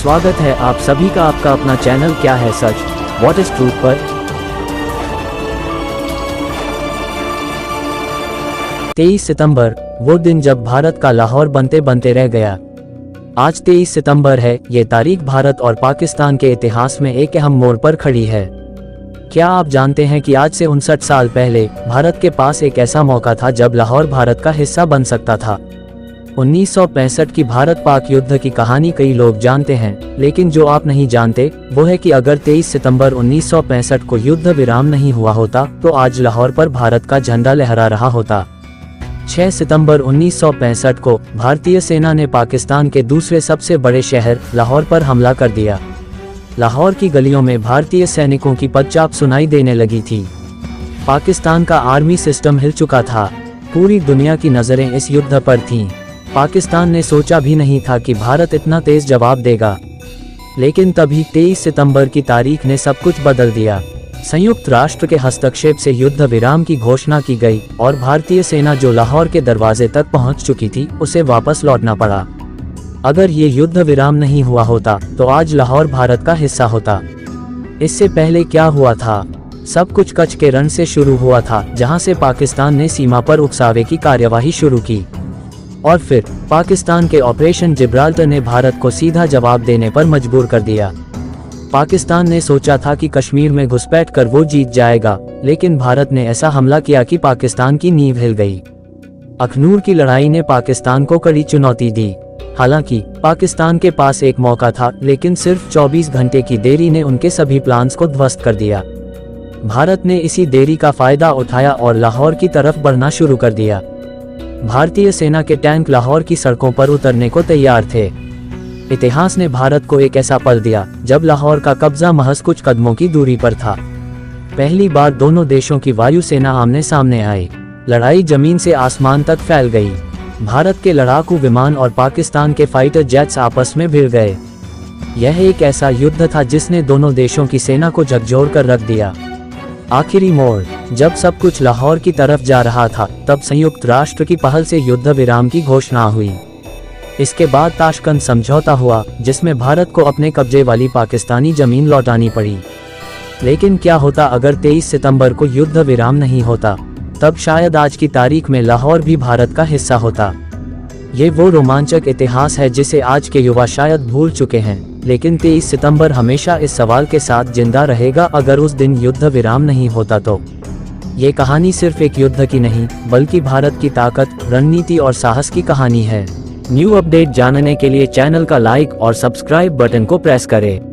स्वागत है आप सभी का आपका अपना चैनल क्या है सच व्हाट इज ट्रूथ पर। 23 सितंबर वो दिन जब भारत का लाहौर बनते बनते रह गया। आज 23 सितंबर है। ये तारीख भारत और पाकिस्तान के इतिहास में एक अहम मोड़ पर खड़ी है। क्या आप जानते हैं कि आज से 59 साल पहले भारत के पास एक ऐसा मौका था जब लाहौर भारत का हिस्सा बन सकता था। 1965 की भारत पाक युद्ध की कहानी कई लोग जानते हैं, लेकिन जो आप नहीं जानते वो है कि अगर 23 सितंबर 1965 को युद्ध विराम नहीं हुआ होता तो आज लाहौर पर भारत का झंडा लहरा रहा होता। 6 सितंबर 1965 को भारतीय सेना ने पाकिस्तान के दूसरे सबसे बड़े शहर लाहौर पर हमला कर दिया। लाहौर की गलियों में भारतीय सैनिकों की पदचाप सुनाई देने लगी थी। पाकिस्तान का आर्मी सिस्टम हिल चुका था। पूरी दुनिया की नजरें इस युद्ध पर थीं। पाकिस्तान ने सोचा भी नहीं था कि भारत इतना तेज जवाब देगा, लेकिन तभी 23 सितंबर की तारीख ने सब कुछ बदल दिया। संयुक्त राष्ट्र के हस्तक्षेप से युद्ध विराम की घोषणा की गई और भारतीय सेना जो लाहौर के दरवाजे तक पहुंच चुकी थी उसे वापस लौटना पड़ा। अगर ये युद्ध विराम नहीं हुआ होता तो आज लाहौर भारत का हिस्सा होता। इससे पहले क्या हुआ था? सब कुछ कच्छ के रण से शुरू हुआ था, जहां से पाकिस्तान ने सीमा पर उकसावे की कार्यवाही शुरू की और फिर पाकिस्तान के ऑपरेशन जिब्राल्टर ने भारत को सीधा जवाब देने पर मजबूर कर दिया। पाकिस्तान ने सोचा था कि कश्मीर में घुसपैठ कर वो जीत जाएगा, लेकिन भारत ने ऐसा हमला किया कि पाकिस्तान की नींव हिल गई। अखनूर की लड़ाई ने पाकिस्तान को कड़ी चुनौती दी। हालांकि पाकिस्तान के पास एक मौका था, लेकिन सिर्फ 24 घंटे की देरी ने उनके सभी प्लान्स को ध्वस्त कर दिया। भारत ने इसी देरी का फायदा उठाया और लाहौर की तरफ बढ़ना शुरू कर दिया। भारतीय सेना के टैंक लाहौर की सड़कों पर उतरने को तैयार थे। इतिहास ने भारत को एक ऐसा पल दिया जब लाहौर का कब्जा महज कुछ कदमों की दूरी पर था। पहली बार दोनों देशों की वायुसेना आमने सामने आई। लड़ाई जमीन से आसमान तक फैल गई। भारत के लड़ाकू विमान और पाकिस्तान के फाइटर जेट्स आपस में भिड़ गए। यह एक ऐसा युद्ध था जिसने दोनों देशों की सेना को झकझोर कर रख दिया। आखिरी मोड़ जब सब कुछ लाहौर की तरफ जा रहा था, तब संयुक्त राष्ट्र की पहल से युद्ध विराम की घोषणा हुई। इसके बाद ताशकंद समझौता हुआ, जिसमें भारत को अपने कब्जे वाली पाकिस्तानी जमीन लौटानी पड़ी। लेकिन क्या होता अगर 23 सितंबर को युद्ध विराम नहीं होता? तब शायद आज की तारीख में लाहौर भी भारत का हिस्सा होता। ये वो रोमांचक इतिहास है जिसे आज के युवा शायद भूल चुके हैं, लेकिन 23 सितंबर हमेशा इस सवाल के साथ जिंदा रहेगा, अगर उस दिन युद्ध विराम नहीं होता तो। ये कहानी सिर्फ एक युद्ध की नहीं, बल्कि भारत की ताकत, रणनीति और साहस की कहानी है। न्यू अपडेट जानने के लिए चैनल का लाइक और सब्सक्राइब बटन को प्रेस करें।